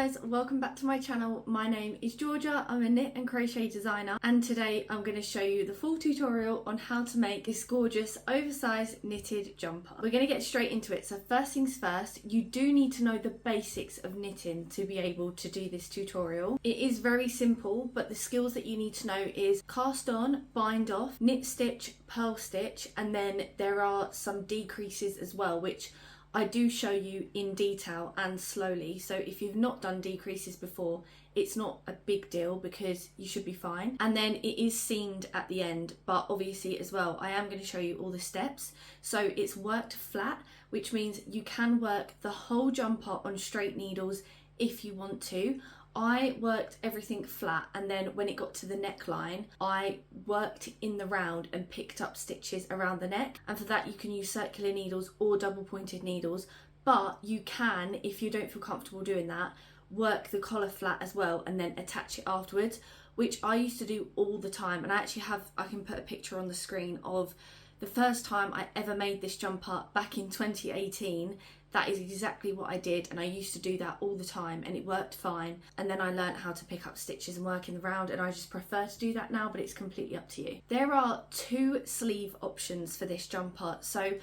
guys, welcome back to my channel. My name is Georgia, I'm a knit and crochet designer, and today I'm going to show you the full tutorial on how to make this gorgeous oversized knitted jumper. We're going to get straight into it. So first things first, you do need to know the basics of knitting to be able to do this tutorial. It is very simple, but the skills that you need to know is cast on, bind off, knit stitch, purl stitch, and then there are some decreases as well, which I do show you in detail and slowly. So if you've not done decreases before, it's not a big deal because you should be fine. And then it is seamed at the end, but obviously as well, I am going to show you all the steps. So it's worked flat, which means you can work the whole jumper on straight needles if you want to. I worked everything flat, and then when it got to the neckline, I worked in the round and picked up stitches around the neck. And for that, you can use circular needles or double pointed needles, but you can, if you don't feel comfortable doing that, work the collar flat as well and then attach it afterwards, which I used to do all the time. And I can put a picture on the screen of the first time I ever made this jumper back in 2018. That is exactly what I did, and I used to do that all the time and it worked fine. And then I learned how to pick up stitches and work in the round, and I just prefer to do that now, but it's completely up to you. There are two sleeve options for this jumper. So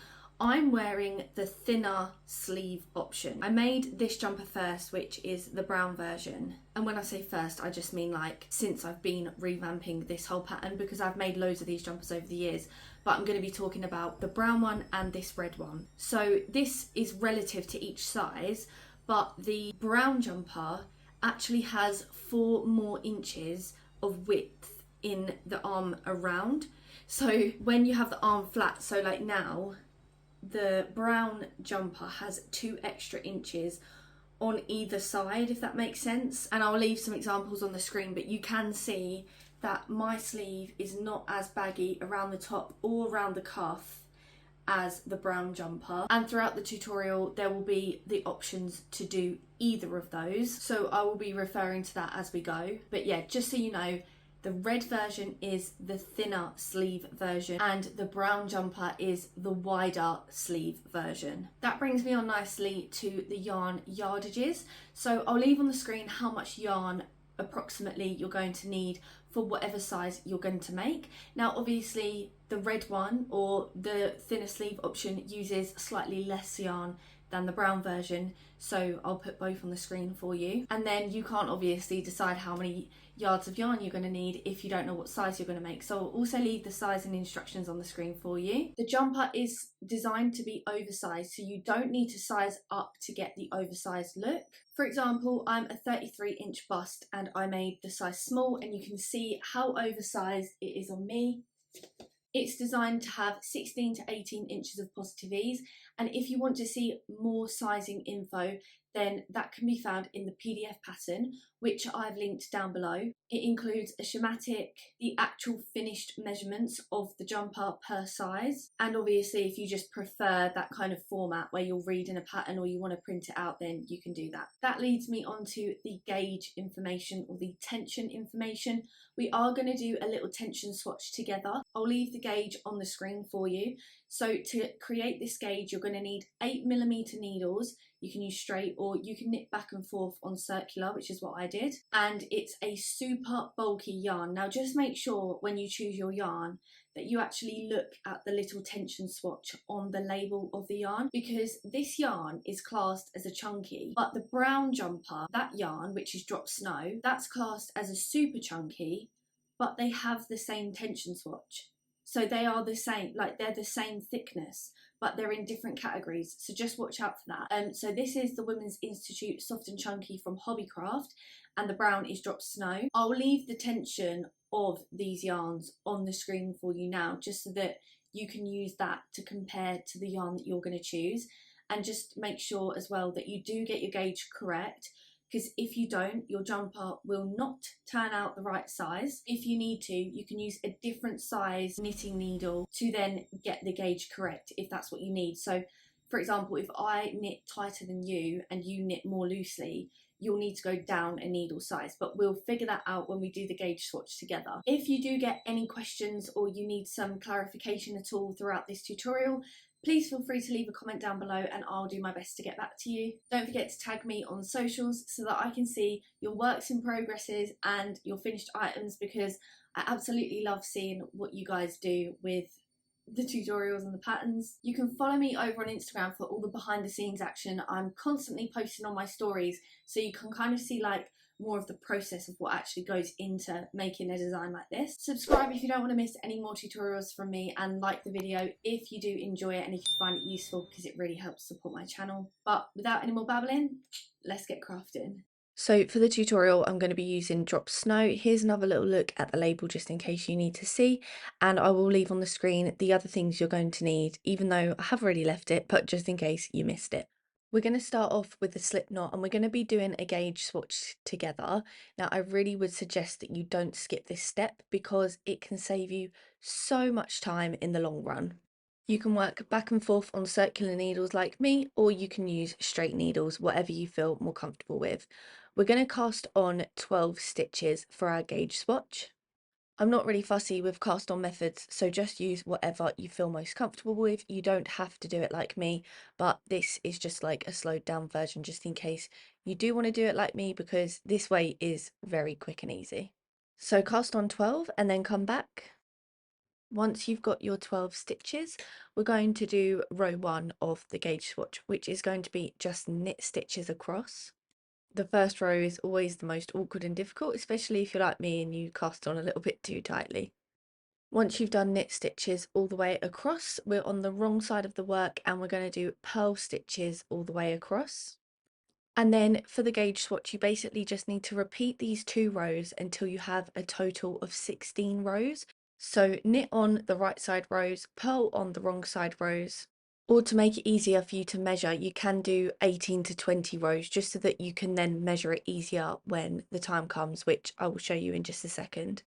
I'm wearing the thinner sleeve option. I made this jumper first, which is the brown version. And when I say first, I just mean like since I've been revamping this whole pattern, because I've made loads of these jumpers over the years, but I'm going to be talking about the brown one and this red one. So this is relative to each size, but the brown jumper actually has 4 more inches of width in the arm around. So when you have the arm flat, so like now, the brown jumper has 2 extra inches on either side, if that makes sense. And I'll leave some examples on the screen, but you can see that my sleeve is not as baggy around the top or around the cuff as the brown jumper. And throughout the tutorial, there will be the options to do either of those. So I will be referring to that as we go. But yeah, just so you know, the red version is the thinner sleeve version and the brown jumper is the wider sleeve version. That brings me on nicely to the yarn yardages. So I'll leave on the screen how much yarn approximately you're going to need for whatever size you're going to make. Now obviously the red one, or the thinner sleeve option, uses slightly less yarn than the brown version, so I'll put both on the screen for you. And then you can't obviously decide how many yards of yarn you're going to need if you don't know what size you're going to make, so I'll also leave the size and instructions on the screen for you. The jumper is designed to be oversized, so you don't need to size up to get the oversized look. For example, I'm a 33-inch bust and I made the size small, and you can see how oversized it is on me. It's designed to have 16 to 18 inches of positive ease, and if you want to see more sizing info, then that can be found in the PDF pattern, which I've linked down below. It includes a schematic, the actual finished measurements of the jumper per size, and obviously if you just prefer that kind of format where you'll read in a pattern or you want to print it out, then you can do that. That leads me on to the gauge information, or the tension information. We are going to do a little tension swatch together. I'll leave the gauge on the screen for you. So to create this gauge, you're going to need 8mm needles. You can use straight or you can knit back and forth on circular, which is what I did. And it's a super bulky yarn. Now just make sure when you choose your yarn that you actually look at the little tension swatch on the label of the yarn, because this yarn is classed as a chunky, but the brown jumper, that yarn, which is drop snow, that's classed as a super chunky, but they have the same tension swatch. So they are the same, like they're the same thickness, but they're in different categories. So just watch out for that. So this is the Women's Institute Soft and Chunky from Hobbycraft, and the brown is Drop Snow. I'll leave the tension of these yarns on the screen for you now, just so that you can use that to compare to the yarn that you're going to choose. And just make sure as well that you do get your gauge correct, because if you don't, your jumper will not turn out the right size. If you need to, you can use a different size knitting needle to then get the gauge correct if that's what you need. So for example, if I knit tighter than you and you knit more loosely, you'll need to go down a needle size, but we'll figure that out when we do the gauge swatch together. If you do get any questions or you need some clarification at all throughout this tutorial, please feel free to leave a comment down below and I'll do my best to get back to you. Don't forget to tag me on socials so that I can see your works in progresses and your finished items, because I absolutely love seeing what you guys do with the tutorials and the patterns. You can follow me over on Instagram for all the behind the scenes action. I'm constantly posting on my stories, so you can kind of see like more of the process of what actually goes into making a design like this. Subscribe if you don't want to miss any more tutorials from me, and like the video if you do enjoy it and if you find it useful, because it really helps support my channel. But without any more babbling, let's get crafting. So for the tutorial, I'm going to be using Drop Snow. Here's another little look at the label just in case you need to see, and I will leave on the screen the other things you're going to need, even though I have already left it, but just in case you missed it. We're going to start off with the slip knot, and we're going to be doing a gauge swatch together. Now, I really would suggest that you don't skip this step because it can save you so much time in the long run. You can work back and forth on circular needles like me, or you can use straight needles, whatever you feel more comfortable with. We're going to cast on 12 stitches for our gauge swatch. I'm not really fussy with cast on methods, so just use whatever you feel most comfortable with. You don't have to do it like me, but this is just like a slowed down version just in case you do want to do it like me, because this way is very quick and easy. So cast on 12 and then come back. Once you've got your 12 stitches, we're going to do row 1 of the gauge swatch, which is going to be just knit stitches across. The first row is always the most awkward and difficult, especially if you're like me and you cast on a little bit too tightly. Once you've done knit stitches all the way across, we're on the wrong side of the work and we're going to do purl stitches all the way across. And then for the gauge swatch, you basically just need to repeat these 2 rows until you have a total of 16 rows. So knit on the right side rows, purl on the wrong side rows. Or to make it easier for you to measure, you can do 18 to 20 rows just so that you can then measure it easier when the time comes, which I will show you in just a second.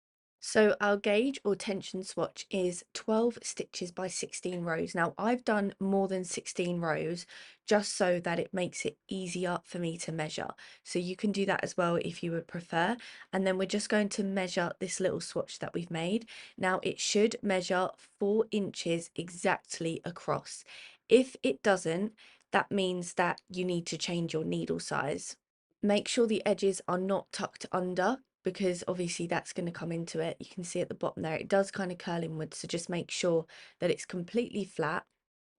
So our gauge or tension swatch is 12 stitches by 16 rows. Now I've done more than 16 rows just so that it makes it easier for me to measure. So you can do that as well if you would prefer. And then we're just going to measure this little swatch that we've made. Now it should measure 4 inches exactly across. If it doesn't, that means that you need to change your needle size. Make sure the edges are not tucked under, because obviously that's going to come into it. You can see at the bottom there, it does kind of curl inwards, so just make sure that it's completely flat.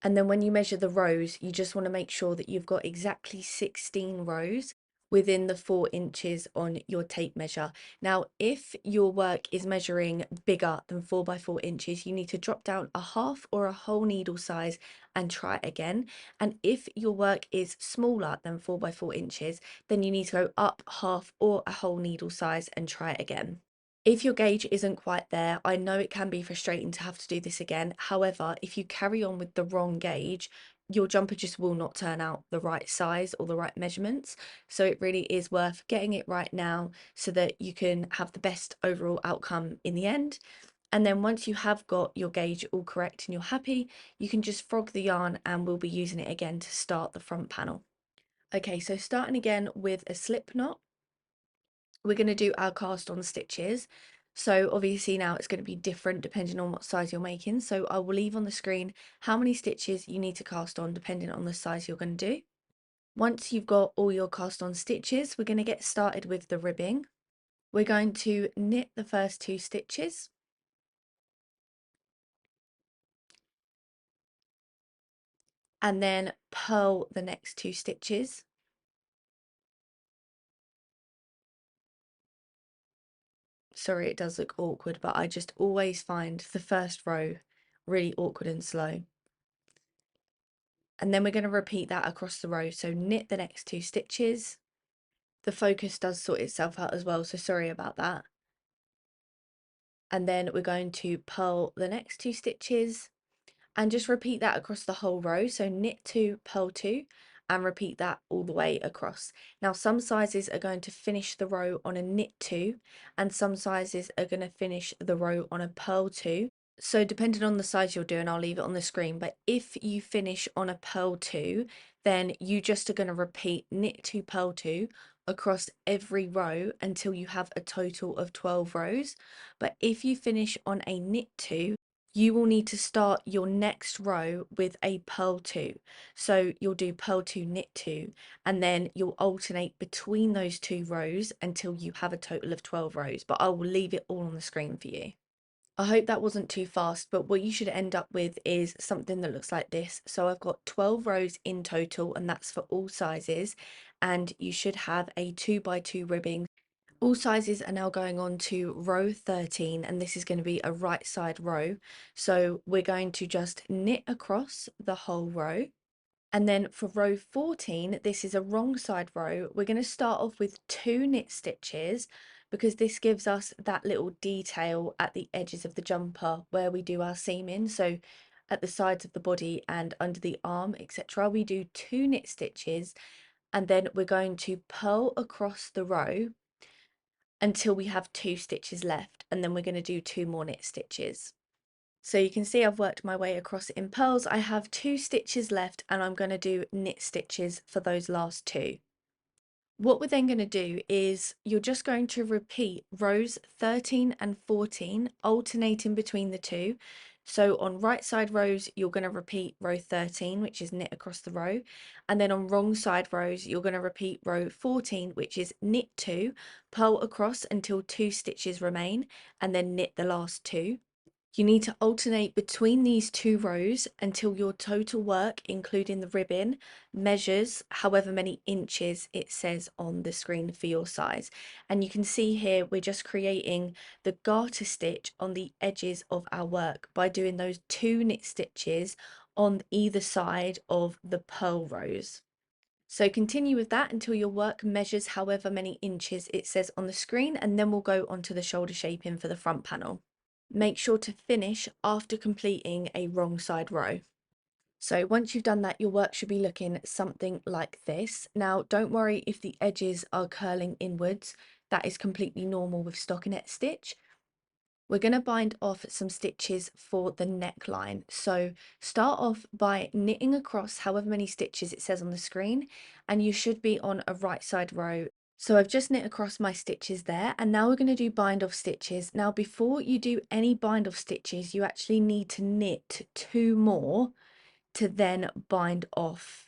And then when you measure the rows, you just want to make sure that you've got exactly 16 rows within the 4 inches on your tape measure. Now, if your work is measuring bigger than 4 by 4 inches, you need to drop down a half or a whole needle size and try it again. And if your work is smaller than 4 by 4 inches, then you need to go up half or a whole needle size and try it again. If your gauge isn't quite there, I know it can be frustrating to have to do this again. However, if you carry on with the wrong gauge, your jumper just will not turn out the right size or the right measurements. So it really is worth getting it right now so that you can have the best overall outcome in the end. And then once you have got your gauge all correct and you're happy, you can just frog the yarn and we'll be using it again to start the front panel. Okay, so starting again with a slip knot, we're going to do our cast on stitches. So obviously now it's going to be different depending on what size you're making. So I will leave on the screen how many stitches you need to cast on depending on the size you're going to do. Once you've got all your cast on stitches, we're going to get started with the ribbing. We're going to knit the first 2 stitches. And then purl the next 2 stitches. Sorry, it does look awkward, but I just always find the first row really awkward and slow. And then we're going to repeat that across the row. So knit the next 2 stitches. The focus does sort itself out as well, so sorry about that. And then we're going to purl the next 2 stitches and just repeat that across the whole row. So knit 2, purl 2, and repeat that all the way across. Now some sizes are going to finish the row on a knit 2 and some sizes are going to finish the row on a purl 2. So depending on the size you're doing, I'll leave it on the screen, but if you finish on a purl 2, then you just are going to repeat knit 2, purl 2 across every row until you have a total of 12 rows. But if you finish on a knit 2, you will need to start your next row with a purl 2. So you'll do purl 2, knit 2, and then you'll alternate between those 2 rows until you have a total of 12 rows, but I will leave it all on the screen for you. I hope that wasn't too fast, but what you should end up with is something that looks like this. So I've got 12 rows in total, and that's for all sizes, and you should have a 2x2 ribbing. All sizes are now going on to row 13, and this is going to be a right side row. So we're going to just knit across the whole row. And then for row 14, this is a wrong side row. We're going to start off with 2 knit stitches because this gives us that little detail at the edges of the jumper where we do our seaming. So at the sides of the body and under the arm, etc., we do 2 knit stitches, and then we're going to purl across the row until we have 2 stitches left, and then we're going to do 2 more knit stitches. So you can see I've worked my way across it in purls. I have 2 stitches left, and I'm going to do knit stitches for those last 2. What we're then going to do is you're just going to repeat rows 13 and 14, alternating between the 2. So on right side rows, you're going to repeat row 13, which is knit across the row. And then on wrong side rows, you're going to repeat row 14, which is knit 2, purl across until 2 stitches remain, and then knit the last 2. You need to alternate between these 2 rows until your total work, including the ribbon, measures however many inches it says on the screen for your size. And you can see here we're just creating the garter stitch on the edges of our work by doing those 2 knit stitches on either side of the purl rows. So continue with that until your work measures however many inches it says on the screen, and then we'll go on to the shoulder shaping for the front panel. Make sure to finish after completing a wrong side row. So once you've done that, your work should be looking something like this. Now, don't worry if the edges are curling inwards. That is completely normal with stockinette stitch. We're going to bind off some stitches for the neckline. So start off by knitting across however many stitches it says on the screen, and you should be on a right side row. So I've just knit across my stitches there, and now we're going to do bind off stitches. Now before you do any bind off stitches, you actually need to knit 2 more to then bind off.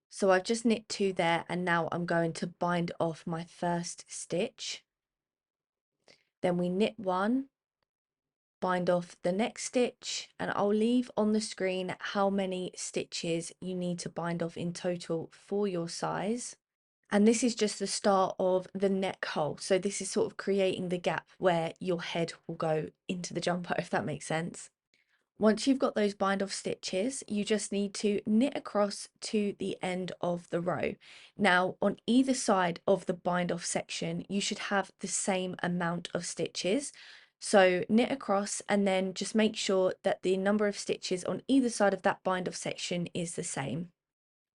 So I've just knit 2 there, and now I'm going to bind off my first stitch. Then we knit 1, bind off the next stitch, and I'll leave on the screen how many stitches you need to bind off in total for your size. And this is just the start of the neck hole. So this is sort of creating the gap where your head will go into the jumper, if that makes sense. Once you've got those bind off stitches, you just need to knit across to the end of the row. Now, on either side of the bind off section, you should have the same amount of stitches. So knit across, and then just make sure that the number of stitches on either side of that bind off section is the same.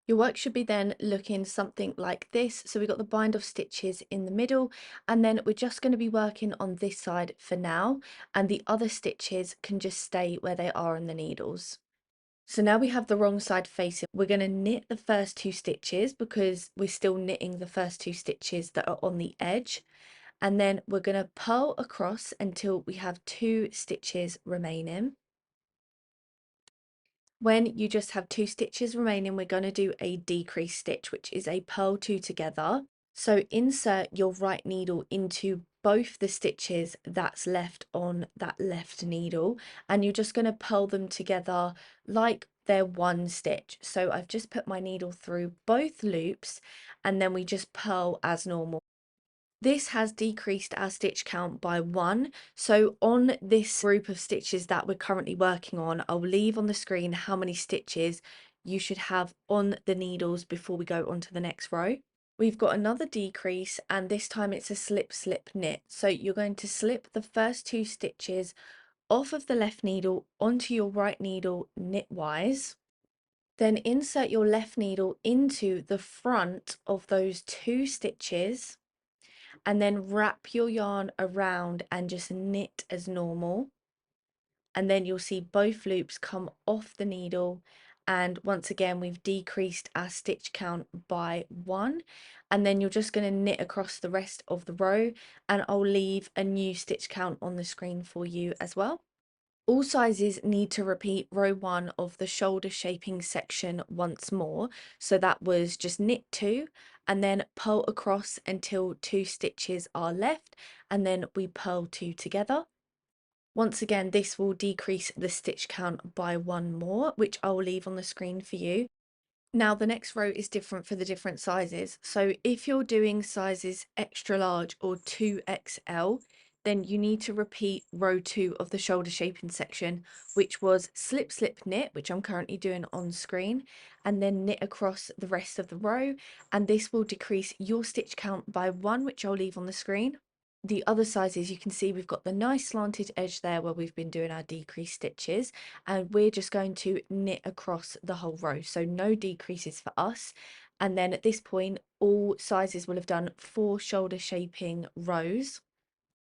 Your work should be then looking something like this. So we've got the bind of stitches in the middle, and then we're just going to be working on this side for now, and the other stitches can just stay where they are on the needles. So now we have the wrong side facing. We're going to knit the first 2 stitches because we're still knitting the first 2 stitches that are on the edge, and then we're going to purl across until we have 2 stitches remaining. When you just have 2 stitches remaining, we're going to do a decrease stitch, which is a purl 2 together. So insert your right needle into both the stitches that's left on that left needle, and you're just going to purl them together like they're one stitch. So I've just put my needle through both loops, and then we just purl as normal. This has decreased our stitch count by 1. So on this group of stitches that we're currently working on, I'll leave on the screen how many stitches you should have on the needles before we go on to the next row. We've got another decrease, and this time it's a slip slip knit. So you're going to slip the first 2 stitches off of the left needle onto your right needle knitwise. Then insert your left needle into the front of those 2 stitches, and then wrap your yarn around and just knit as normal. And then you'll see both loops come off the needle, and once again we've decreased our stitch count by 1, and then you're just going to knit across the rest of the row, and I'll leave a new stitch count on the screen for you as well. All sizes need to repeat row 1 of the shoulder shaping section once more. So that was just knit 2 and then purl across until 2 stitches are left, and then we purl 2 together. Once again, this will decrease the stitch count by 1 more, which I'll leave on the screen for you. Now the next row is different for the different sizes. So if you're doing sizes extra large or 2XL, then you need to repeat row 2 of the shoulder shaping section, which was slip slip knit, which I'm currently doing on screen, and then knit across the rest of the row, and this will decrease your stitch count by 1, which I'll leave on the screen. The other sizes, you can see we've got the nice slanted edge there where we've been doing our decreased stitches, and we're just going to knit across the whole row, so no decreases for us. And then at this point all sizes will have done 4 shoulder shaping rows.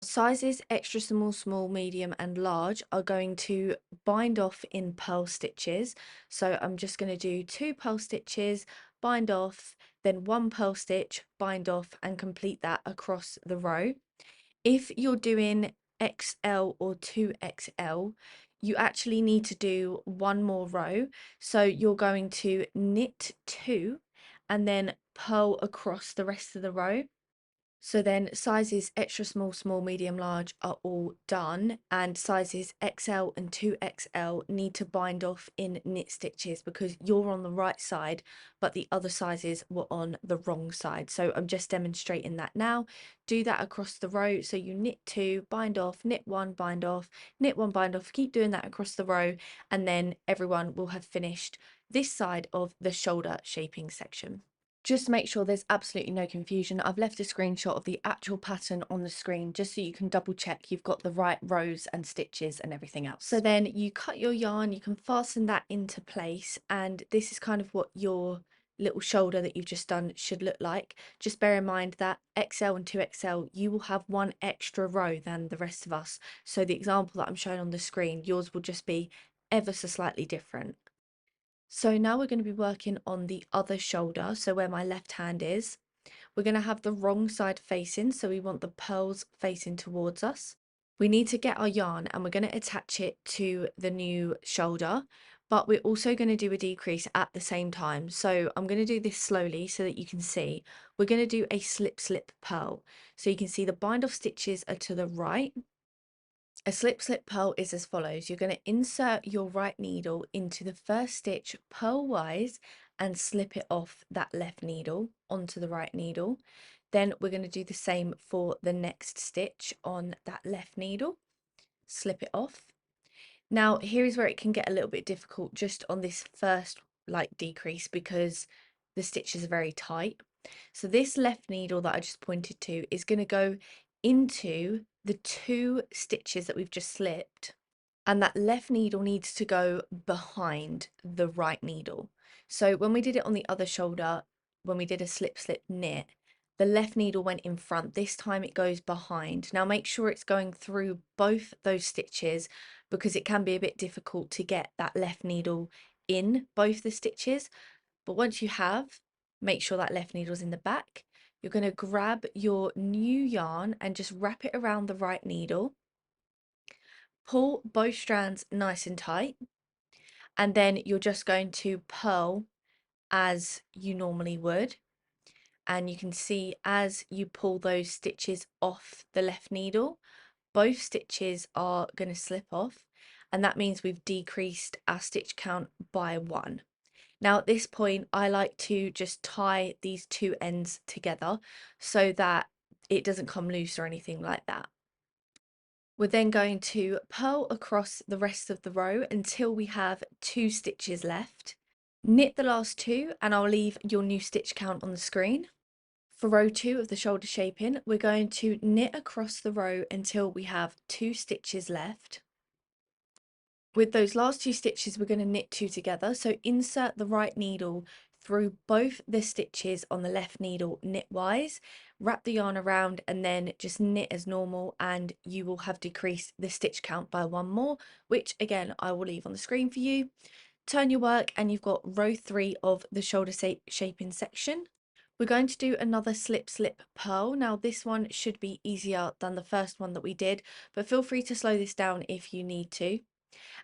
Sizes extra small, small, medium and large are going to bind off in purl stitches, so I'm just going to do 2 purl stitches, bind off, then 1 purl stitch, bind off, and complete that across the row. If you're doing XL or 2XL, you actually need to do 1 more row. So you're going to knit 2 and then purl across the rest of the row. So then sizes extra small, small, medium, large are all done, and sizes XL and 2XL need to bind off in knit stitches because you're on the right side, but the other sizes were on the wrong side. So I'm just demonstrating that now. Do that across the row. So you knit 2, bind off, knit 1, bind off, knit 1, bind off, keep doing that across the row, and then everyone will have finished this side of the shoulder shaping section. Just to make sure there's absolutely no confusion, I've left a screenshot of the actual pattern on the screen just so you can double check you've got the right rows and stitches and everything else. So then you cut your yarn, you can fasten that into place, and this is kind of what your little shoulder that you've just done should look like. Just bear in mind that XL and 2XL, you will have 1 extra row than the rest of us. So the example that I'm showing on the screen, yours will just be ever so slightly different. So now we're going to be working on the other shoulder, so where my left hand is. We're going to have the wrong side facing, so we want the pearls facing towards us. We need to get our yarn and we're going to attach it to the new shoulder, but we're also going to do a decrease at the same time. So I'm going to do this slowly so that you can see. We're going to do a slip slip purl. So you can see the bind off stitches are to the right. A slip slip purl is as follows. You're going to insert your right needle into the first stitch purlwise and slip it off that left needle onto the right needle. Then we're going to do the same for the next stitch on that left needle. Slip it off. Now here is where it can get a little bit difficult just on this first decrease because the stitches are very tight. So this left needle that I just pointed to is going to go into the 2 stitches that we've just slipped, and that left needle needs to go behind the right needle. So when we did it on the other shoulder, when we did a slip slip knit, the left needle went in front. This time it goes behind. Now make sure it's going through both those stitches because it can be a bit difficult to get that left needle in both the stitches. But once you have, make sure that left needle's in the back. You're going to grab your new yarn and just wrap it around the right needle. Pull both strands nice and tight, and then you're just going to purl as you normally would. And you can see as you pull those stitches off the left needle, both stitches are going to slip off, and that means we've decreased our stitch count by 1. Now at this point I like to just tie these 2 ends together so that it doesn't come loose or anything like that. We're then going to purl across the rest of the row until we have 2 stitches left. Knit the last 2 and I'll leave your new stitch count on the screen. For row 2 of the shoulder shaping, we're going to knit across the row until we have 2 stitches left. With those last 2 stitches, we're going to knit 2 together. So insert the right needle through both the stitches on the left needle knitwise, wrap the yarn around and then just knit as normal, and you will have decreased the stitch count by 1 more, which again I will leave on the screen for you. Turn your work and you've got row 3 of the shoulder shaping section. We're going to do another slip slip purl. Now this one should be easier than the first one that we did, but feel free to slow this down if you need to.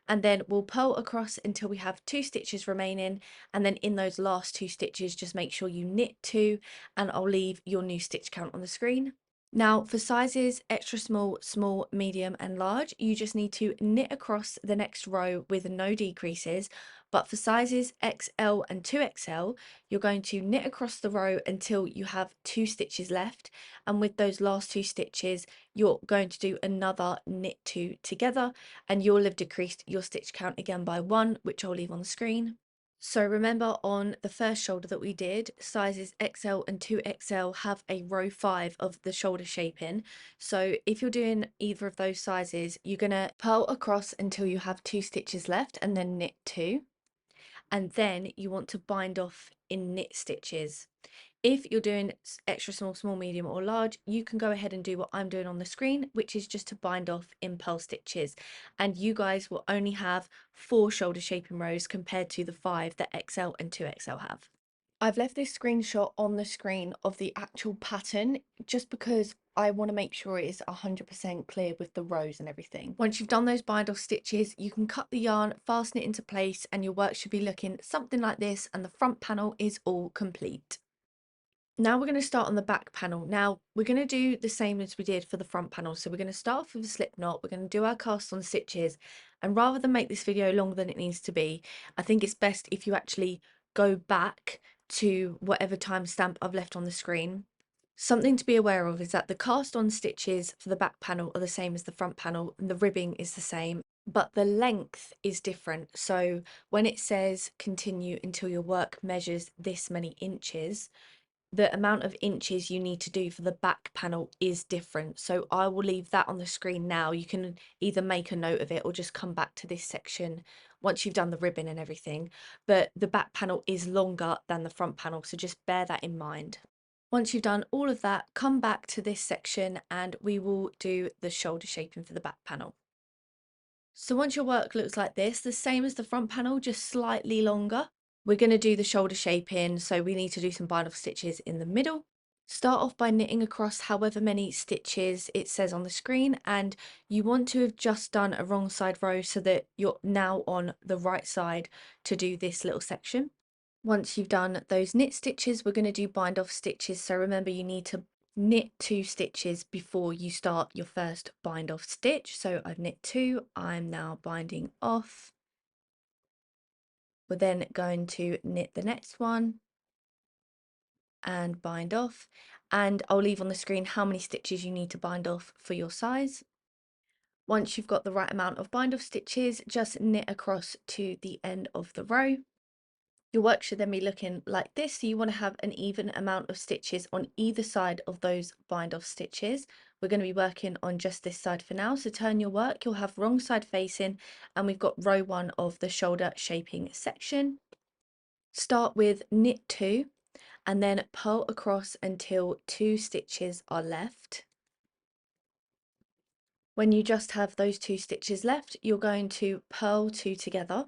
and then we'll purl across until we have 2 stitches remaining, and then in those last 2 stitches just make sure you knit 2, and I'll leave your new stitch count on the screen. Now for sizes extra small, small, medium and large, you just need to knit across the next row with no decreases, but for sizes XL and 2XL, you're going to knit across the row until you have 2 stitches left, and with those last 2 stitches you're going to do another knit 2 together, and you'll have decreased your stitch count again by 1, which I'll leave on the screen. So remember, on the first shoulder that we did, sizes XL and 2XL have a row 5 of the shoulder shaping. So if you're doing either of those sizes, you're going to purl across until you have 2 stitches left and then knit 2. And then you want to bind off in knit stitches. If you're doing extra small, small, medium or large, you can go ahead and do what I'm doing on the screen, which is just to bind off in purl stitches. And you guys will only have 4 shoulder shaping rows compared to the 5 that XL and 2XL have. I've left this screenshot on the screen of the actual pattern just because I want to make sure it is 100% clear with the rows and everything. Once you've done those bind off stitches, you can cut the yarn, fasten it into place, and your work should be looking something like this, and the front panel is all complete. Now we're going to start on the back panel. Now we're going to do the same as we did for the front panel. So we're going to start off with a slip knot. We're going to do our cast on stitches, and rather than make this video longer than it needs to be, I think it's best if you actually go back to whatever timestamp I've left on the screen. Something to be aware of is that the cast on stitches for the back panel are the same as the front panel, and the ribbing is the same, but the length is different. So when it says continue until your work measures this many inches, the amount of inches you need to do for the back panel is different. So I will leave that on the screen now. You can either make a note of it or just come back to this section once you've done the ribbon and everything. But the back panel is longer than the front panel, so just bear that in mind. Once you've done all of that, come back to this section and we will do the shoulder shaping for the back panel. So once your work looks like this, the same as the front panel, just slightly longer, we're going to do the shoulder shaping, so we need to do some bind off stitches in the middle. Start off by knitting across however many stitches it says on the screen, and you want to have just done a wrong side row so that you're now on the right side to do this little section. Once you've done those knit stitches, we're going to do bind off stitches. So remember, you need to knit 2 stitches before you start your first bind off stitch. So I've knit 2, I'm now binding off. We're then going to knit the next one and bind off, and I'll leave on the screen how many stitches you need to bind off for your size. Once you've got the right amount of bind off stitches, just knit across to the end of the row. Your work should then be looking like this, so you want to have an even amount of stitches on either side of those bind off stitches. We're going to be working on just this side for now, so turn your work, you'll have wrong side facing, and we've got row 1 of the shoulder shaping section. Start with knit 2 and then purl across until 2 stitches are left. When you just have those 2 stitches left, you're going to purl 2 together.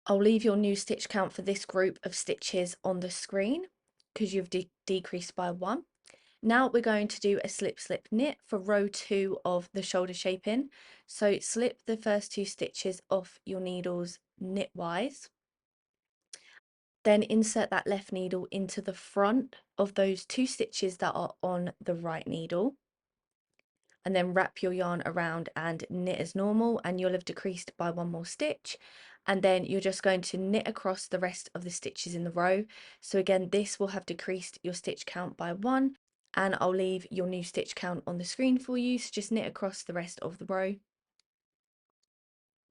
I'll leave your new stitch count for this group of stitches on the screen because you've decreased by 1. Now we're going to do a slip slip knit for row 2 of the shoulder shaping. So slip the first 2 stitches off your needles knitwise. Then insert that left needle into the front of those 2 stitches that are on the right needle, and then wrap your yarn around and knit as normal, and you'll have decreased by 1 more stitch. And then you're just going to knit across the rest of the stitches in the row. So again, this will have decreased your stitch count by 1, and I'll leave your new stitch count on the screen for you, so just knit across the rest of the row.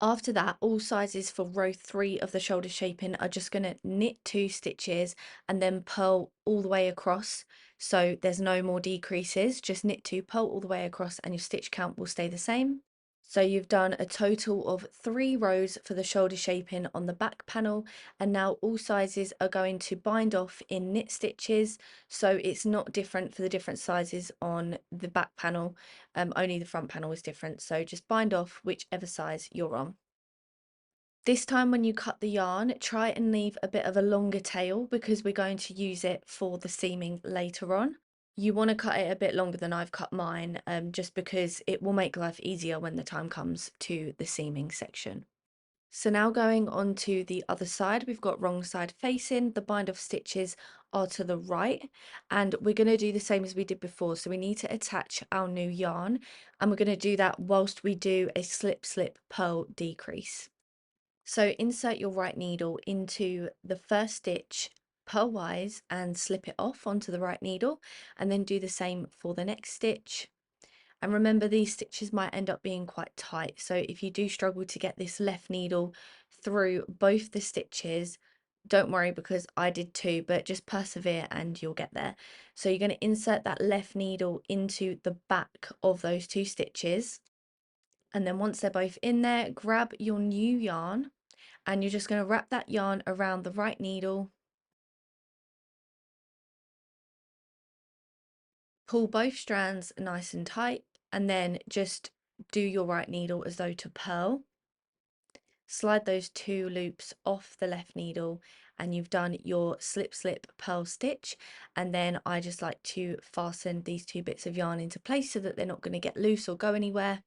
After that, all sizes for row 3 of the shoulder shaping are just going to knit 2 stitches and then purl all the way across, so there's no more decreases. Just knit 2, purl all the way across, and your stitch count will stay the same. So you've done a total of 3 rows for the shoulder shaping on the back panel, and now all sizes are going to bind off in knit stitches, so it's not different for the different sizes on the back panel, only the front panel is different. So just bind off whichever size you're on. This time when you cut the yarn, try and leave a bit of a longer tail because we're going to use it for the seaming later on. You want to cut it a bit longer than I've cut mine, just because it will make life easier when the time comes to the seaming section. So now going on to the other side, we've got wrong side facing, the bind off stitches are to the right, and we're going to do the same as we did before. So we need to attach our new yarn, and we're going to do that whilst we do a slip slip purl decrease. So insert your right needle into the first stitch purlwise and slip it off onto the right needle, and then do the same for the next stitch. And remember, these stitches might end up being quite tight, so if you do struggle to get this left needle through both the stitches, don't worry, because I did too, but just persevere and you'll get there. So you're going to insert that left needle into the back of those two stitches, and then once they're both in there, grab your new yarn and you're just going to wrap that yarn around the right needle, pull both strands nice and tight, and then just do your right needle as though to purl. Slide those two loops off the left needle and you've done your slip slip purl stitch. And then I just like to fasten these two bits of yarn into place so that they're not going to get loose or go anywhere.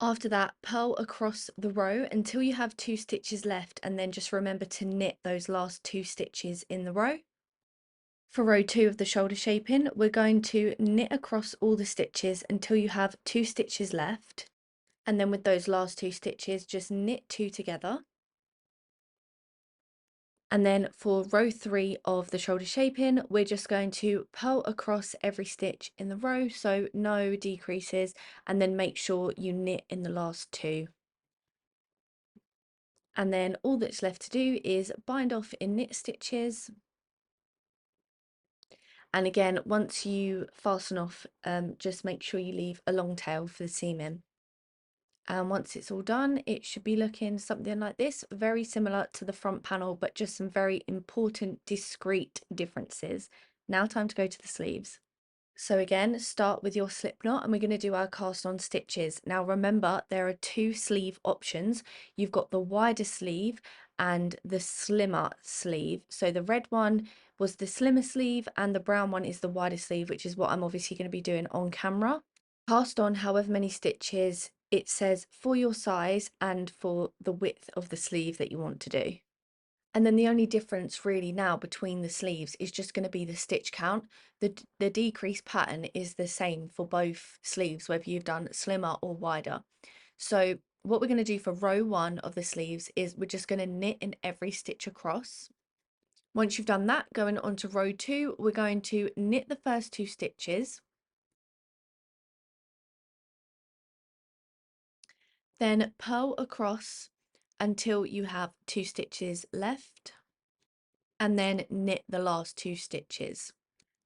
After that, purl across the row until you have two stitches left, and then just remember to knit those last two stitches in the row. For row 2 of the shoulder shaping, we're going to knit across all the stitches until you have two stitches left, and then with those last two stitches just knit two together. And then for row 3 of the shoulder shaping, we're just going to purl across every stitch in the row, so no decreases, and then make sure you knit in the last two. And then all that's left to do is bind off in knit stitches. And again, once you fasten off, just make sure you leave a long tail for the seaming. And once it's all done, it should be looking something like this, very similar to the front panel, but just some very important, discrete differences. Now time to go to the sleeves. So again, start with your slip knot and we're going to do our cast on stitches. Now remember, there are two sleeve options. You've got the wider sleeve and the slimmer sleeve. So the red one was the slimmer sleeve and the brown one is the wider sleeve, which is what I'm obviously going to be doing on camera. Cast on however many stitches it says for your size and for the width of the sleeve that you want to do. And then the only difference really now between the sleeves is just going to be the stitch count. The decrease pattern is the same for both sleeves, whether you've done slimmer or wider. So what we're going to do for row 1 of the sleeves is we're just going to knit in every stitch across. Once you've done that, going on to row 2, we're going to knit the first two stitches. Then purl across until you have two stitches left, and then knit the last two stitches.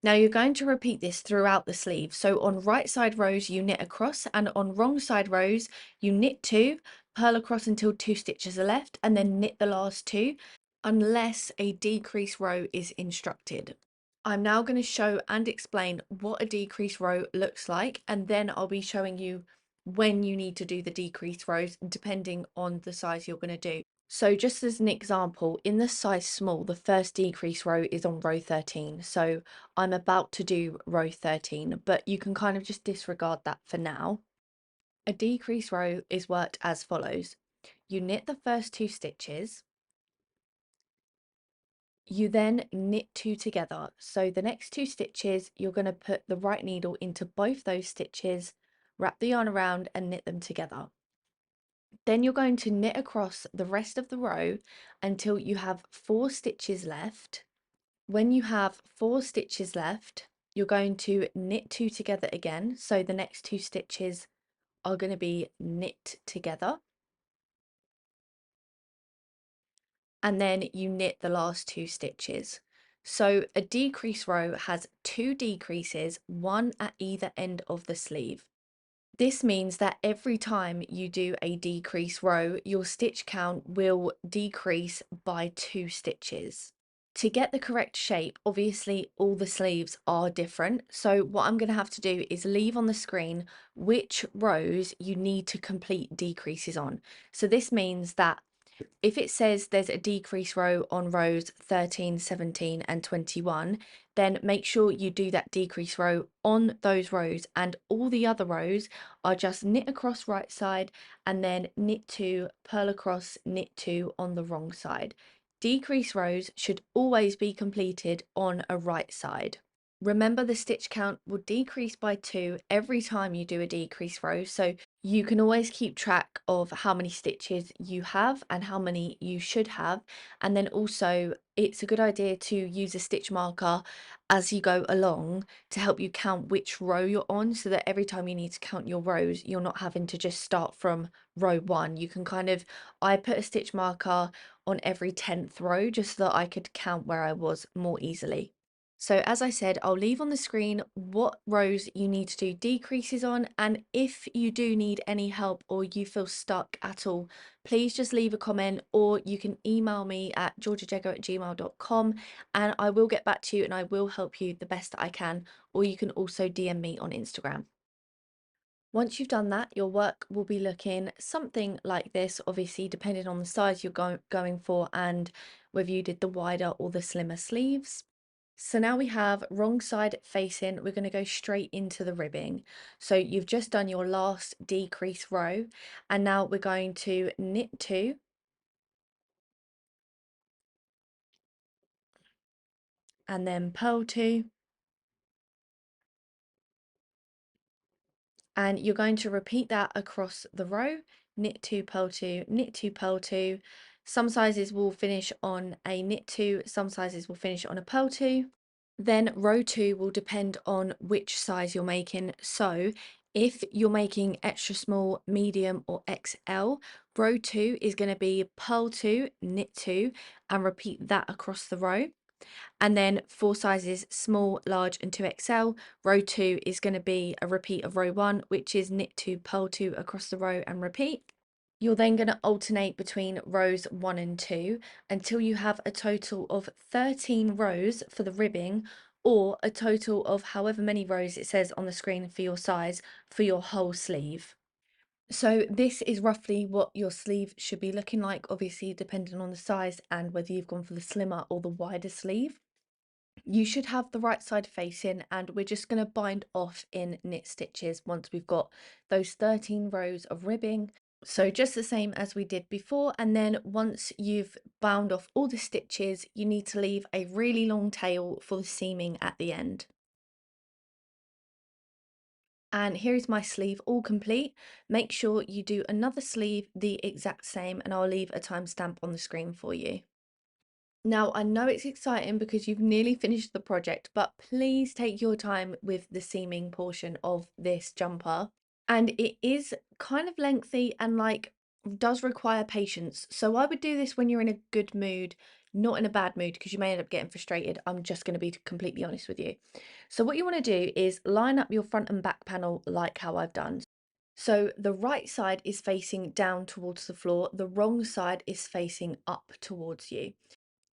Now you're going to repeat this throughout the sleeve. So on right side rows you knit across, and on wrong side rows you knit two, purl across until two stitches are left, and then knit the last two, unless a decrease row is instructed. I'm now going to show and explain what a decrease row looks like, and then I'll be showing you when you need to do the decrease rows depending on the size you're going to do. So just as an example, in the size small, the first decrease row is on row 13. So I'm about to do row 13, but you can kind of just disregard that for now. A decrease row is worked as follows. You knit the first two stitches. You then knit two together. So the next two stitches, you're going to put the right needle into both those stitches, wrap the yarn around and knit them together. Then you're going to knit across the rest of the row until you have 4 stitches left. When you have 4 stitches left, you're going to knit two together again. So the next two stitches are going to be knit together. And then you knit the last two stitches. So a decrease row has 2 decreases, one at either end of the sleeve. This means that every time you do a decrease row, your stitch count will decrease by 2 stitches. To get the correct shape, obviously all the sleeves are different. So what I'm going to have to do is leave on the screen which rows you need to complete decreases on. So this means that If it says there's a decrease row on rows 13, 17 and 21, then make sure you do that decrease row on those rows, and all the other rows are just knit across right side and then knit 2, purl across, knit 2 on the wrong side. Decrease rows should always be completed on a right side. Remember, the stitch count will decrease by 2 every time you do a decrease row, so you can always keep track of how many stitches you have and how many you should have. And then also, it's a good idea to use a stitch marker as you go along to help you count which row you're on, so that every time you need to count your rows, you're not having to just start from row 1. You can kind of, I put a stitch marker on every 10th row just so that I could count where I was more easily. So as I said, I'll leave on the screen what rows you need to do decreases on, and if you do need any help or you feel stuck at all, please just leave a comment, or you can email me at georgiajeggo@gmail.com and I will get back to you and I will help you the best that I can, or you can also DM me on Instagram. Once you've done that, your work will be looking something like this, obviously depending on the size you're going for and whether you did the wider or the slimmer sleeves. So now we have wrong side facing, we're going to go straight into the ribbing. So you've just done your last decrease row, and now we're going to knit 2 and then purl 2, and you're going to repeat that across the row. Knit 2, purl 2, knit 2, purl 2. Some sizes will finish on a knit 2, some sizes will finish on a purl 2. Then row 2 will depend on which size you're making. So if you're making extra small, medium or XL, row 2 is going to be purl 2, knit 2 and repeat that across the row. And then for sizes small, large and 2XL, row 2 is going to be a repeat of row 1, which is knit 2, purl 2 across the row and repeat. You're then going to alternate between rows 1 and 2 until you have a total of 13 rows for the ribbing, or a total of however many rows it says on the screen for your size for your whole sleeve. So this is roughly what your sleeve should be looking like, obviously depending on the size and whether you've gone for the slimmer or the wider sleeve. You should have the right side facing, and we're just going to bind off in knit stitches once we've got those 13 rows of ribbing. So just the same as we did before, and then once you've bound off all the stitches, you need to leave a really long tail for the seaming at the end. And here is my sleeve all complete. Make sure you do another sleeve the exact same, and I'll leave a timestamp on the screen for you. Now, I know it's exciting because you've nearly finished the project, but please take your time with the seaming portion of this jumper. And it is kind of lengthy and like does require patience. So I would do this when you're in a good mood, not in a bad mood, because you may end up getting frustrated. I'm just going to be completely honest with you. So what you want to do is line up your front and back panel like how I've done. So the right side is facing down towards the floor, the wrong side is facing up towards you.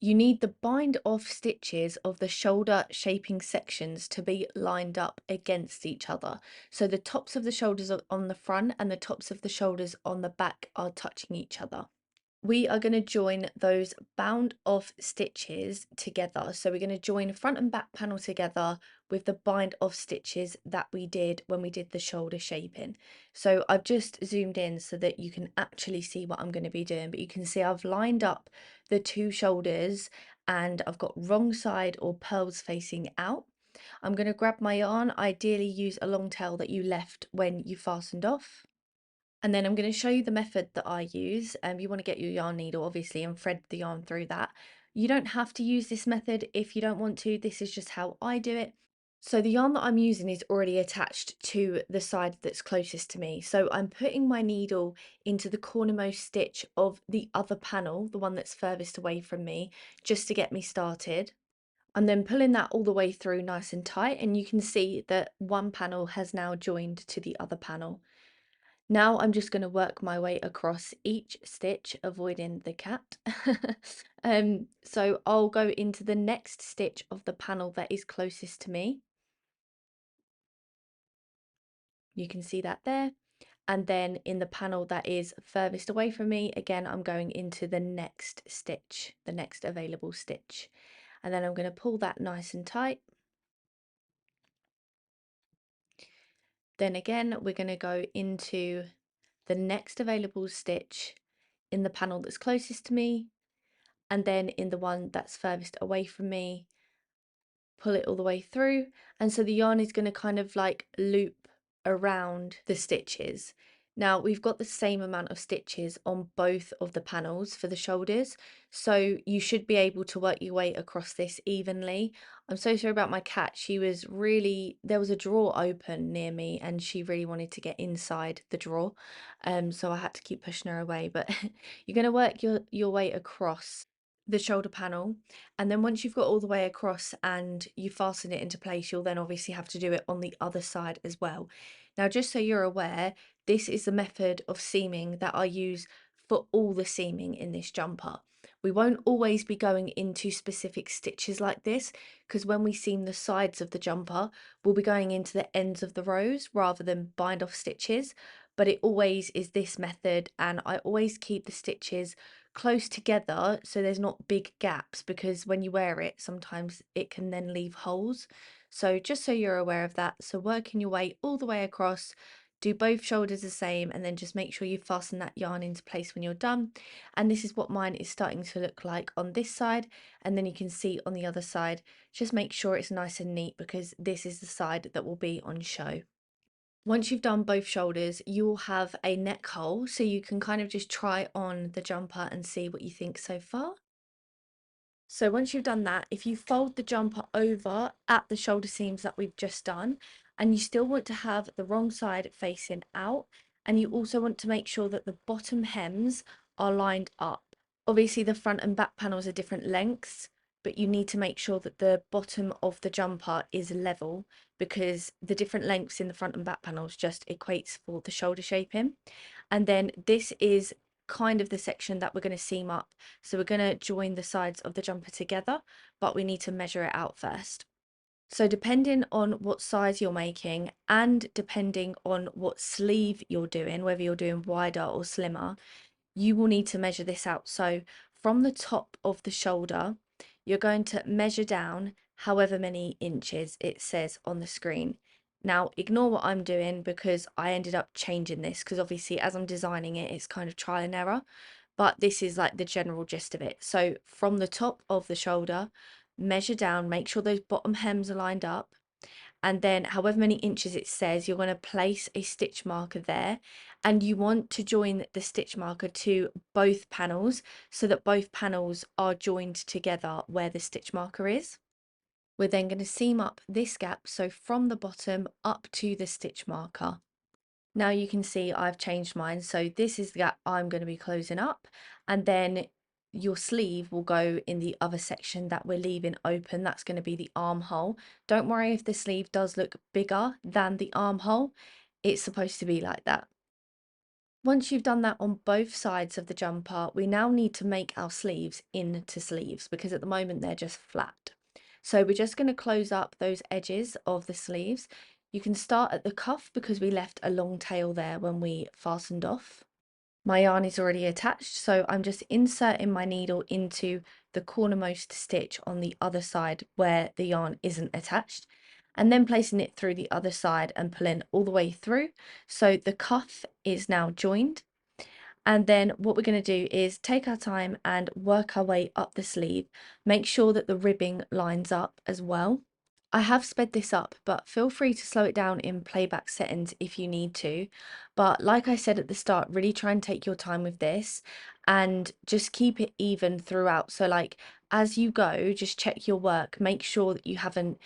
You need the bind off stitches of the shoulder shaping sections to be lined up against each other. So the tops of the shoulders are on the front and the tops of the shoulders on the back are touching each other. We are going to join those bound off stitches together. So we're going to join front and back panel together with the bind off stitches that we did when we did the shoulder shaping. So I've just zoomed in so that you can actually see what I'm going to be doing, but you can see I've lined up the two shoulders and I've got wrong side or purls facing out. I'm going to grab my yarn, ideally use a long tail that you left when you fastened off. And then I'm going to show you the method that I use. You want to get your yarn needle, obviously, and thread the yarn through that. You don't have to use this method if you don't want to. This is just how I do it. So the yarn that I'm using is already attached to the side that's closest to me. So I'm putting my needle into the cornermost stitch of the other panel, the one that's furthest away from me, just to get me started. I'm then pulling that all the way through nice and tight, and you can see that one panel has now joined to the other panel. Now I'm just going to work my way across each stitch, avoiding the cat. So I'll go into the next stitch of the panel that is closest to me. You can see that there. and then in the panel that is furthest away from me, again, I'm going into the next stitch, the next available stitch. And then I'm going to pull that nice and tight. Then again, we're going to go into the next available stitch in the panel that's closest to me, and then in the one that's furthest away from me, pull it all the way through. And so the yarn is going to kind of like loop around the stitches. Now we've got the same amount of stitches on both of the panels for the shoulders, so you should be able to work your way across this evenly. I'm so sorry about my cat. She was really, there was a drawer open near me and she really wanted to get inside the drawer, so I had to keep pushing her away. But you're going to work your way across the shoulder panel, and then once you've got all the way across and you fasten it into place, you'll then obviously have to do it on the other side as well. Now, just so you're aware, this is the method of seaming that I use for all the seaming in this jumper. We won't always be going into specific stitches like this, because when we seam the sides of the jumper, we'll be going into the ends of the rows rather than bind off stitches. But it always is this method, and I always keep the stitches close together so there's not big gaps, because when you wear it sometimes it can then leave holes. So just so you're aware of that, so working your way all the way across, do both shoulders the same, and then just make sure you fasten that yarn into place when you're done. And this is what mine is starting to look like on this side, and then you can see on the other side. Just make sure it's nice and neat, because this is the side that will be on show. Once you've done both shoulders, you will have a neck hole, so you can kind of just try on the jumper and see what you think so far. So once you've done that, if you fold the jumper over at the shoulder seams that we've just done, and you still want to have the wrong side facing out, and you also want to make sure that the bottom hems are lined up. Obviously the front and back panels are different lengths, but you need to make sure that the bottom of the jumper is level, because the different lengths in the front and back panels just equates for the shoulder shaping. And then this is kind of the section that we're going to seam up. So we're going to join the sides of the jumper together, but we need to measure it out first. So depending on what size you're making, and depending on what sleeve you're doing, whether you're doing wider or slimmer, you will need to measure this out. So from the top of the shoulder, you're going to measure down however many inches it says on the screen. Now, ignore what I'm doing, because I ended up changing this, because obviously as I'm designing it, it's kind of trial and error, but this is like the general gist of it. So from the top of the shoulder, measure down, make sure those bottom hems are lined up, and then however many inches it says, you're going to place a stitch marker there, and you want to join the stitch marker to both panels so that both panels are joined together where the stitch marker is. We're then going to seam up this gap, so from the bottom up to the stitch marker. Now you can see I've changed mine, so this is the gap I'm going to be closing up, and then your sleeve will go in the other section that we're leaving open. That's going to be the armhole. Don't worry if the sleeve does look bigger than the armhole, it's supposed to be like that. Once you've done that on both sides of the jumper, we now need to make our sleeves into sleeves, because at the moment they're just flat. So we're just going to close up those edges of the sleeves. You can start at the cuff, because we left a long tail there when we fastened off. My yarn is already attached, so I'm just inserting my needle into the cornermost stitch on the other side where the yarn isn't attached, and then placing it through the other side and pulling all the way through. So the cuff is now joined. And then what we're going to do is take our time and work our way up the sleeve. Make sure that the ribbing lines up as well. I have sped this up, but feel free to slow it down in playback settings if you need to. But like I said at the start, really try and take your time with this and just keep it even throughout. So like as you go, just check your work, make sure that you haven't,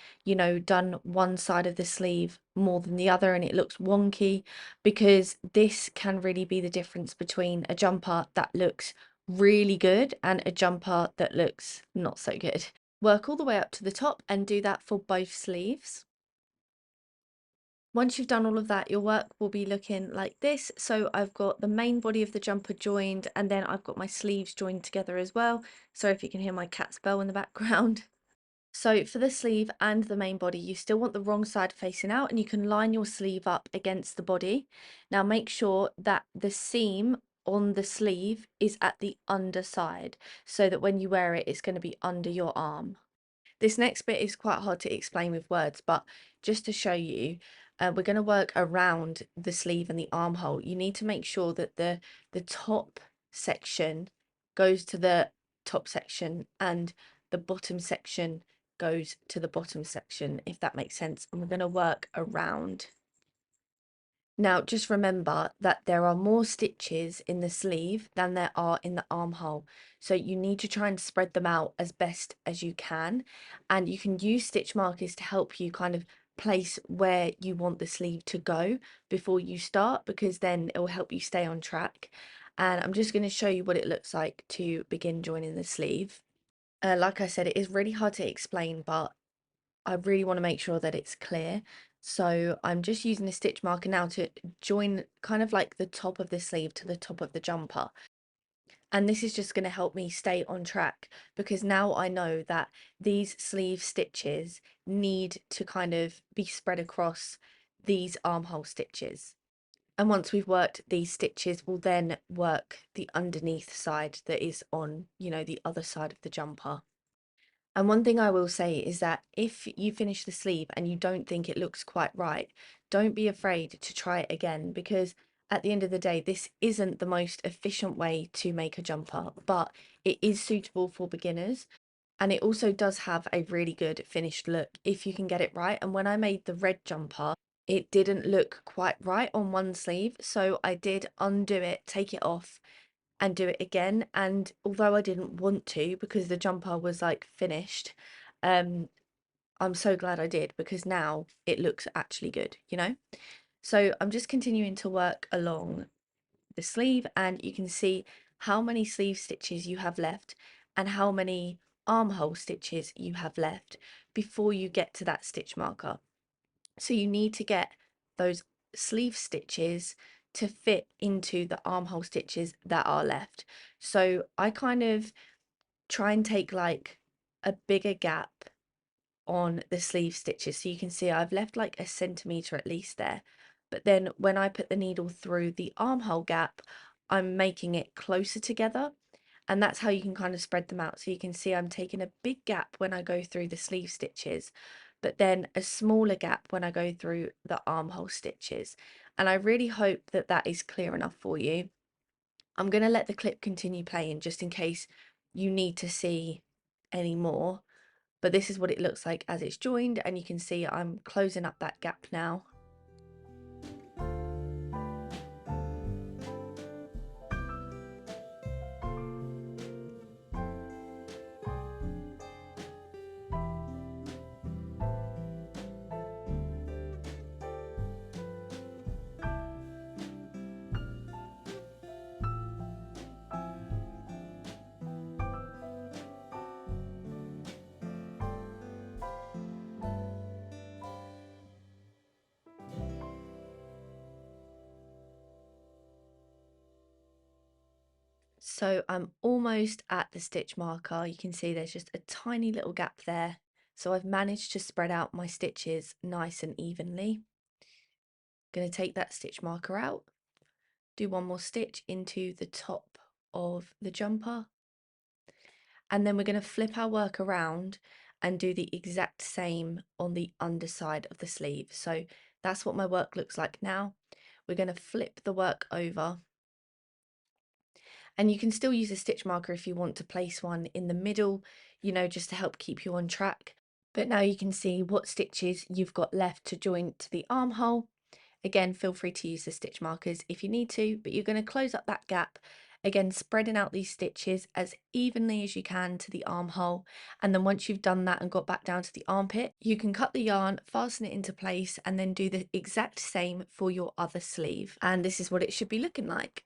done one side of the sleeve more than the other and it looks wonky, because this can really be the difference between a jumper that looks really good and a jumper that looks not so good. Work all the way up to the top and do that for both sleeves. Once you've done all of that, your work will be looking like this. So I've got the main body of the jumper joined, and then I've got my sleeves joined together as well. Sorry if you can hear my cat's bell in the background. So for the sleeve and the main body, you still want the wrong side facing out, and you can line your sleeve up against the body. Now make sure that the seam on the sleeve is at the underside, so that when you wear it, it's going to be under your arm. This next bit is quite hard to explain with words, but just to show you, we're going to work around the sleeve and the armhole. You need to make sure that the top section goes to the top section and the bottom section goes to the bottom section, if that makes sense. And we're going to work around. Now, just remember that there are more stitches in the sleeve than there are in the armhole. So you need to try and spread them out as best as you can. And you can use stitch markers to help you kind of place where you want the sleeve to go before you start, because then it will help you stay on track. And I'm just going to show you what it looks like to begin joining the sleeve. Like I said, it is really hard to explain, but I really want to make sure that it's clear. So I'm just using a stitch marker now to join kind of like the top of the sleeve to the top of the jumper. And this is just going to help me stay on track, because now I know that these sleeve stitches need to kind of be spread across these armhole stitches. And once we've worked these stitches, we'll then work the underneath side that is on, the other side of the jumper. And one thing I will say is that if you finish the sleeve and you don't think it looks quite right, don't be afraid to try it again, because at the end of the day, this isn't the most efficient way to make a jumper, but it is suitable for beginners. And it also does have a really good finished look if you can get it right. And when I made the red jumper, it didn't look quite right on one sleeve. So I did undo it, take it off, and do it again. And although I didn't want to, because the jumper was like finished, um I'm so glad I did, because now it looks actually good. So I'm just continuing to work along the sleeve, and you can see how many sleeve stitches you have left and how many armhole stitches you have left before you get to that stitch marker. So you need to get those sleeve stitches to fit into the armhole stitches that are left. So I kind of try and take like a bigger gap on the sleeve stitches. So you can see I've left like a centimetre at least there. But then when I put the needle through the armhole gap, I'm making it closer together. And that's how you can kind of spread them out. So you can see I'm taking a big gap when I go through the sleeve stitches, but then a smaller gap when I go through the armhole stitches. And I really hope that that is clear enough for you. I'm going to let the clip continue playing just in case you need to see any more. But this is what it looks like as it's joined, and you can see I'm closing up that gap now. So I'm almost at the stitch marker. You can see there's just a tiny little gap there. So I've managed to spread out my stitches nice and evenly. Going to take that stitch marker out, do one more stitch into the top of the jumper, and then we're going to flip our work around and do the exact same on the underside of the sleeve. So that's what my work looks like now. We're going to flip the work over, and you can still use a stitch marker if you want to place one in the middle, just to help keep you on track. But now you can see what stitches you've got left to join to the armhole. Again, feel free to use the stitch markers if you need to, but you're going to close up that gap, again spreading out these stitches as evenly as you can to the armhole. And then once you've done that and got back down to the armpit, you can cut the yarn, fasten it into place, and then do the exact same for your other sleeve. And this is what it should be looking like.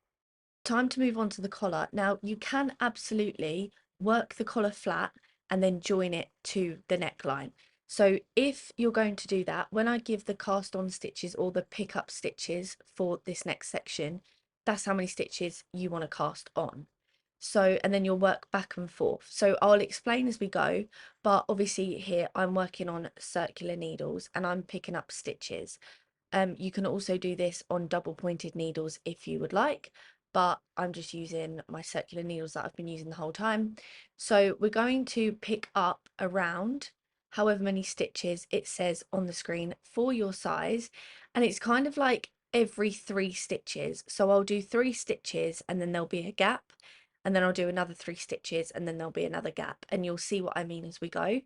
Time to move on to the collar. Now you can absolutely work the collar flat and then join it to the neckline. So if you're going to do that, when I give the cast on stitches or the pick up stitches for this next section, that's how many stitches you want to cast on. So, and then you'll work back and forth. So I'll explain as we go, but obviously here I'm working on circular needles and I'm picking up stitches. You can also do this on double pointed needles if you would like, but I'm just using my circular needles that I've been using the whole time. So we're going to pick up around however many stitches it says on the screen for your size, and it's kind of like every 3 stitches. So I'll do 3 stitches and then there'll be a gap, and then I'll do another 3 stitches and then there'll be another gap, and you'll see what I mean as we go.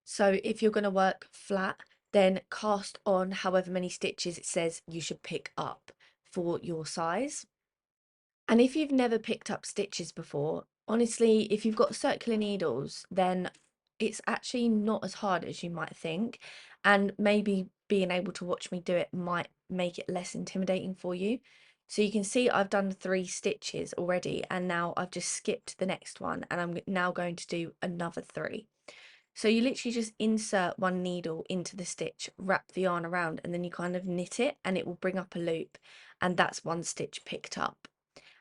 So if you're going to work flat, then cast on however many stitches it says you should pick up for your size. And if you've never picked up stitches before, honestly, if you've got circular needles, then it's actually not as hard as you might think. And maybe being able to watch me do it might make it less intimidating for you. So you can see I've done 3 stitches already, and now I've just skipped the next one, and I'm now going to do another 3. So you literally just insert one needle into the stitch, wrap the yarn around, and then you kind of knit it and it will bring up a loop, and that's 1 stitch picked up.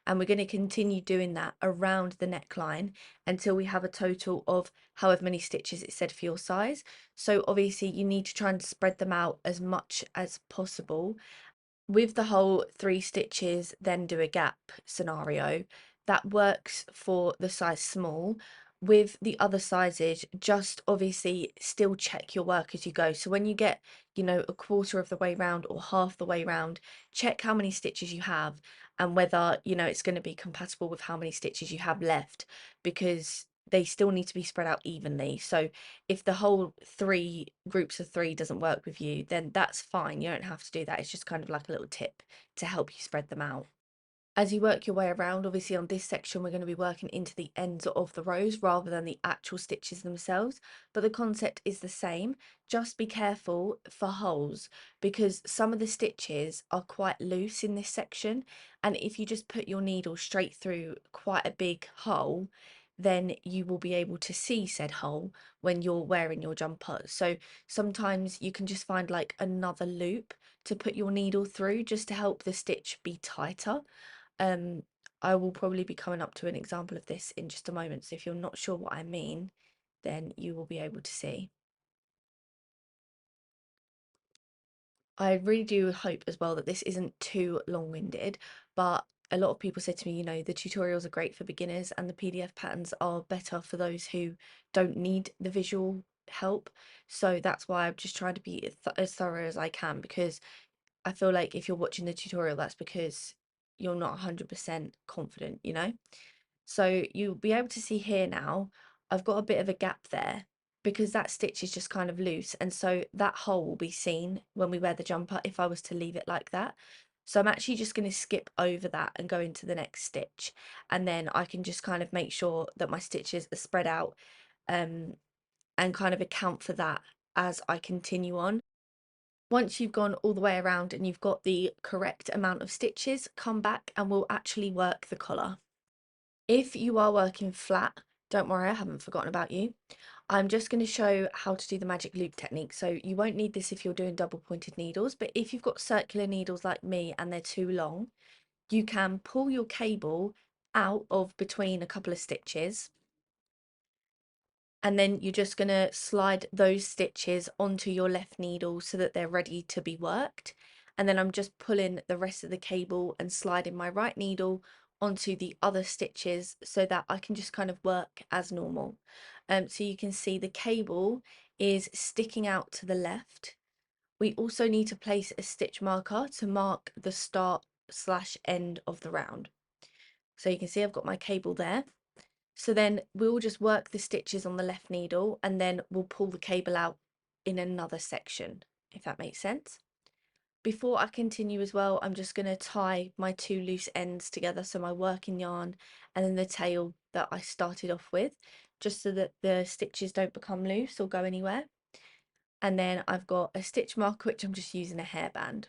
And we're going to continue doing that around the neckline until we have a total of however many stitches it said for your size. So obviously you need to try and spread them out as much as possible. With the whole 3 stitches then do a gap scenario, that works for the size small. With the other sizes, just obviously still check your work as you go. So when you get, a quarter of the way round or half the way round, check how many stitches you have and whether, it's going to be compatible with how many stitches you have left, because they still need to be spread out evenly. So if the whole 3 groups of 3 doesn't work with you, then that's fine. You don't have to do that. It's just kind of like a little tip to help you spread them out. As you work your way around, obviously on this section, we're going to be working into the ends of the rows rather than the actual stitches themselves, but the concept is the same. Just be careful for holes, because some of the stitches are quite loose in this section, and if you just put your needle straight through quite a big hole, then you will be able to see said hole when you're wearing your jumper. So sometimes you can just find like another loop to put your needle through just to help the stitch be tighter. um, I will probably be coming up to an example of this in just a moment, so if you're not sure what I mean, then you will be able to see. I really do hope as well that this isn't too long-winded, but a lot of people said to me, the tutorials are great for beginners and the PDF patterns are better for those who don't need the visual help. So that's why I'm just trying to be as thorough as I can, because I feel like if you're watching the tutorial, that's because you're not 100% confident. So you'll be able to see here now, I've got a bit of a gap there because that stitch is just kind of loose. And so that hole will be seen when we wear the jumper if I was to leave it like that. So I'm actually just going to skip over that and go into the next stitch. And then I can just kind of make sure that my stitches are spread out, and kind of account for that as I continue on. Once you've gone all the way around and you've got the correct amount of stitches, come back and we'll actually work the collar. If you are working flat, don't worry, I haven't forgotten about you. I'm just going to show how to do the magic loop technique. So you won't need this if you're doing double pointed needles, but if you've got circular needles like me and they're too long, you can pull your cable out of between a couple of stitches, and then you're just going to slide those stitches onto your left needle so that they're ready to be worked. And then I'm just pulling the rest of the cable and sliding my right needle onto the other stitches so that I can just kind of work as normal. So you can see the cable is sticking out to the left. We also need to place a stitch marker to mark the start/end of the round. So you can see I've got my cable there. So then we'll just work the stitches on the left needle and then we'll pull the cable out in another section, if that makes sense. Before I continue as well, I'm just going to tie my 2 loose ends together, so my working yarn and then the tail that I started off with, just so that the stitches don't become loose or go anywhere. And then I've got a stitch marker, which I'm just using a hairband.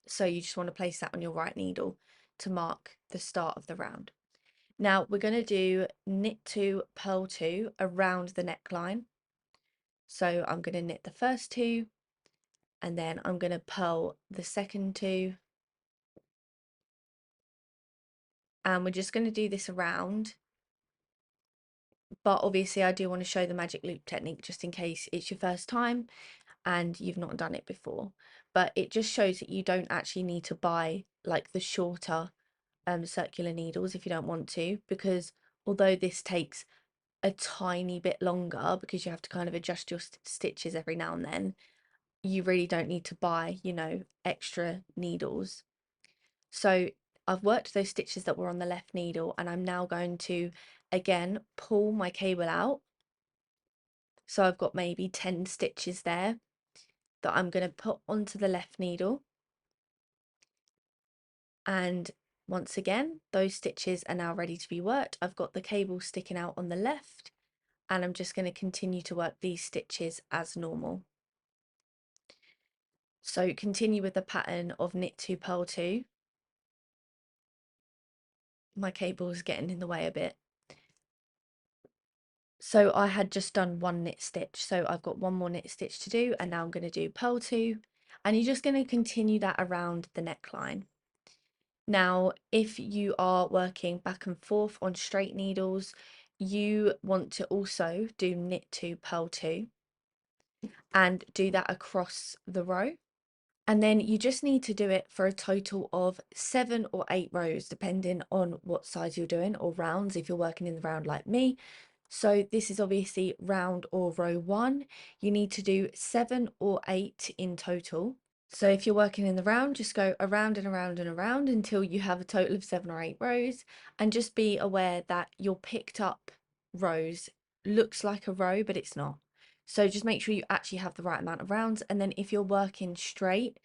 So you just want to place that on your right needle to mark the start of the round. Now we're going to do knit 2, purl 2 around the neckline. So I'm going to knit the first 2 and then I'm going to purl the second 2 and we're just going to do this around. But obviously I do want to show the magic loop technique just in case it's your first time and you've not done it before. But it just shows that you don't actually need to buy like the shorter circular needles if you don't want to, because although this takes a tiny bit longer because you have to kind of adjust your stitches every now and then, you really don't need to buy, you know, extra needles. So I've worked those stitches that were on the left needle, and I'm now going to again pull my cable out. So I've got maybe 10 stitches there that I'm going to put onto the left needle. And once again, those stitches are now ready to be worked. I've got the cable sticking out on the left, and I'm just going to continue to work these stitches as normal. So continue with the pattern of knit 2, purl 2. My cable is getting in the way a bit. So I had just done one knit stitch, so I've got one more knit stitch to do, and now I'm going to do purl 2, and you're just going to continue that around the neckline. Now, if you are working back and forth on straight needles, you want to also do knit 2, purl 2, and do that across the row. And then you just need to do it for a total of 7 or 8 rows, depending on what size you're doing, or rounds if you're working in the round like me. So this is obviously round or row 1. You need to do 7 or 8 in total. So if you're working in the round, just go around and around and around until you have a total of 7 or 8 rows, and just be aware that your picked up rows looks like a row, but it's not. So just make sure you actually have the right amount of rounds, and then if you're working straight,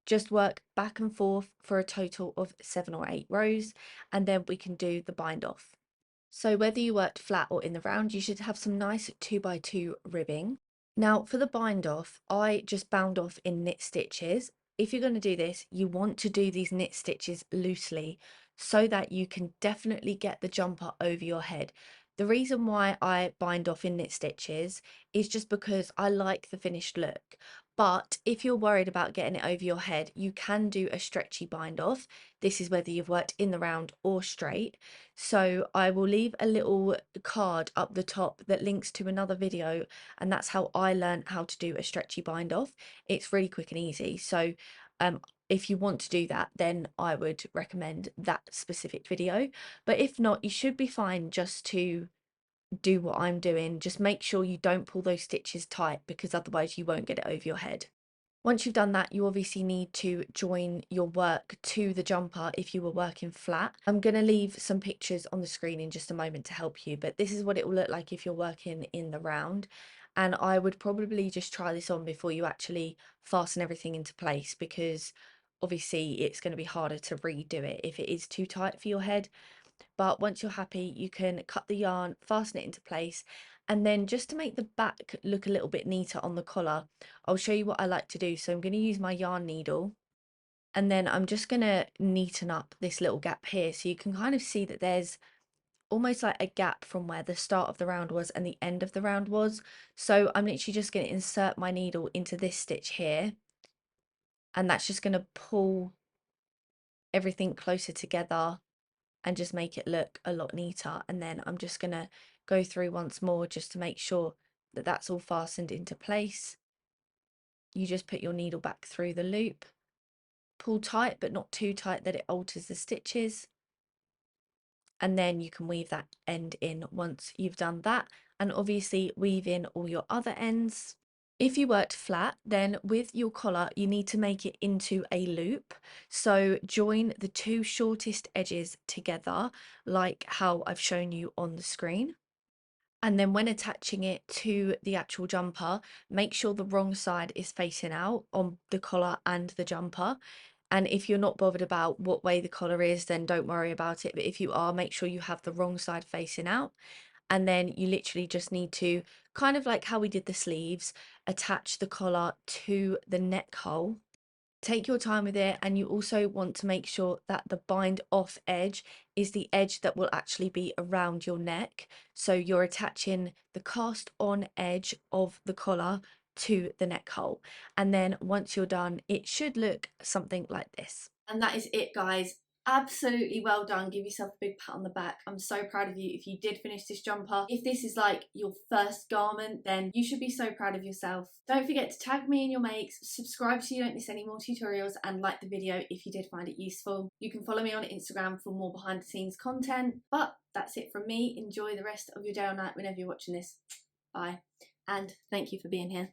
just work back and forth for a total of 7 or 8 rows, and then we can do the bind off. So whether you worked flat or in the round, you should have some nice 2x2 ribbing. Now for the bind off, I just bound off in knit stitches. If you're going to do this, you want to do these knit stitches loosely so that you can definitely get the jumper over your head. The reason why I bind off in knit stitches is just because I like the finished look. But if you're worried about getting it over your head, you can do a stretchy bind off. This is whether you've worked in the round or straight. So I will leave a little card up the top that links to another video, and that's how I learned how to do a stretchy bind off. It's really quick and easy. So if you want to do that, then I would recommend that specific video. But if not, you should be fine just to do what I'm doing. Just make sure you don't pull those stitches tight, because otherwise you won't get it over your head. Once you've done that, you obviously need to join your work to the jumper if you were working flat. I'm going to leave some pictures on the screen in just a moment to help you, but this is what it will look like if you're working in the round. And I would probably just try this on before you actually fasten everything into place, because obviously it's going to be harder to redo it if it is too tight for your head. But once you're happy, you can cut the yarn, fasten it into place, and then just to make the back look a little bit neater on the collar, I'll show you what I like to do. So I'm going to use my yarn needle, and then I'm just going to neaten up this little gap here, so you can kind of see that there's almost like a gap from where the start of the round was and the end of the round was. So I'm literally just going to insert my needle into this stitch here, and that's just going to pull everything closer together and just make it look a lot neater. And then I'm just going to go through once more just to make sure that that's all fastened into place. You just put your needle back through the loop, pull tight but not too tight that it alters the stitches, and then you can weave that end in once you've done that, and obviously weave in all your other ends. If you worked flat, then with your collar, you need to make it into a loop. So join the two shortest edges together, like how I've shown you on the screen. And then when attaching it to the actual jumper, make sure the wrong side is facing out on the collar and the jumper. And if you're not bothered about what way the collar is, then don't worry about it. But if you are, make sure you have the wrong side facing out. And then you literally just need to, kind of like how we did the sleeves, attach the collar to the neck hole. Take your time with it, and you also want to make sure that the bind off edge is the edge that will actually be around your neck. So you're attaching the cast on edge of the collar to the neck hole. And then once you're done, it should look something like this. And that is it, guys. Absolutely well done. Give yourself a big pat on the back. I'm so proud of you if you did finish this jumper. If this is like your first garment, then you should be so proud of yourself. Don't forget to tag me in your makes, subscribe so you don't miss any more tutorials, and like the video if you did find it useful. You can follow me on Instagram for more behind the scenes content. But that's it from me. Enjoy the rest of your day or night whenever you're watching this. Bye. And thank you for being here.